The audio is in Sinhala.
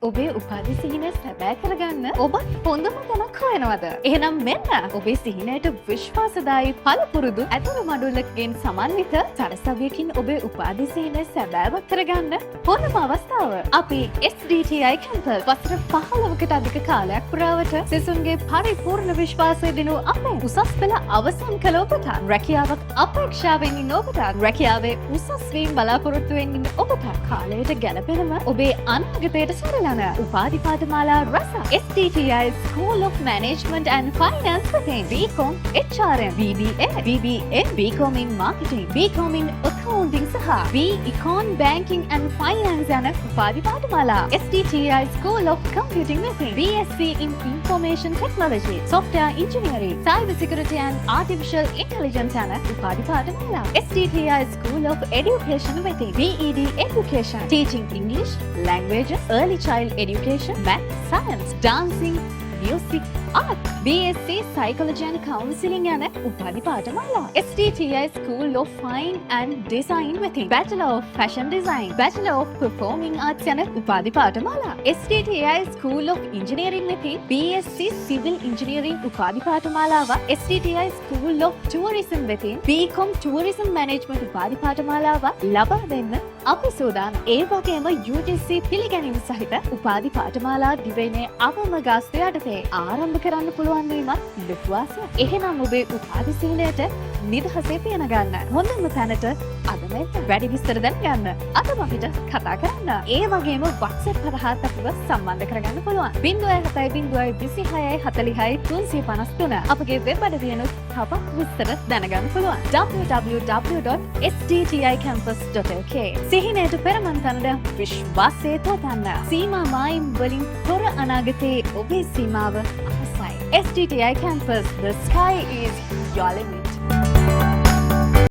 ඔබේ උපාධි සිහිනය සැබෑ කරගන්න ඔබත් හොඳම තැනක් හොයනවද? එහෙනම් මෙන්න ඔබේ සිහිනයට විශ්වාසදායී පළපුරුදු ඇතුළු මඩුල්ලකින් සමන්විත තරසවියකින් ඔබේ උපාධි සිහිනය සැබෑවක් කරගන්න හොඳම අවස්ථාව. අපි SDTI කැම්පස් වසර 15කට අධික කාලයක් පුරාවට සිසුන්ගේ පරිපූර්ණ විශ්වාසය දිනු අපේ උසස් පෙළ අවසන් කළ ඔබට රැකියාවක් අපේක්ෂාවෙන් ඉන්න ඔබට රැකියාවේ උසස් වීම බලාපොරොත්තු වෙමින් ඔබට කාලයට ගැලපෙනම ඔබේ අනාගතයට සරලන උපාධි පාඨමාලා රස SDTI School of Management and Finance වශයෙන් BCom HRM BBA BCom in Marketing BCom in Accounting සහ BEcon Banking and Finance යන උපාධි පාඨමාලා SDTI School of Computing වශයෙන් BSc in Information Technology Software Engineering Cyber Security and Artificial Intelligence යන උපාධි පාඨමාලා SDTI School of Education වශයෙන් BEd Education Teaching English Languages Early Child Education Math Science Dancing Music Art BSc Psychology and Counseling යන උපාධි පාඨමාලා SDTI School of Fine and Design within Bachelor of Fashion Design Bachelor of Performing Arts යන උපාධි පාඨමාලා SDTI School of Engineering within BSc Civil Engineering උපාධි පාඨමාලාව SDTI School of Tourism within BCom Tourism Management උපාධි පාඨමාලාව ලබා දෙන්න අපි සූදානම්. ඒ වගේම UGC පිළිගැනීම සහිත උපාධි පාඨමාලා දිවයිනේ අවම ගාස්තු යටතේ ආරම්භ කරන්න පුළුවන් වීමත් විශ්වාසයක්. එහෙනම් ඔබේ උපාධි සීලයට නිදහසේ පියන ගන්න. හොඳම තැනට අදම එන්න. වැඩි විස්තර දැනගන්න අදම අපිට කතා කරන්න. ඒ වගේම WhatsApp හරහාත් අපිව සම්බන්ධ කරගන්න පුළුවන්. 07026406353 අපගේ වෙබ් අඩවියනුත් තවත් විස්තර දැනගන්න පුළුවන්. www.sdticampus.lk සිහිනයට පෙරමන්තනද විශ්වාසය තෝතන්න. සීමා මායිම් වලින් තොර අනාගතයේ ඔබේ සීමාව අපසයි. SDTI Campus, the sky is your limit.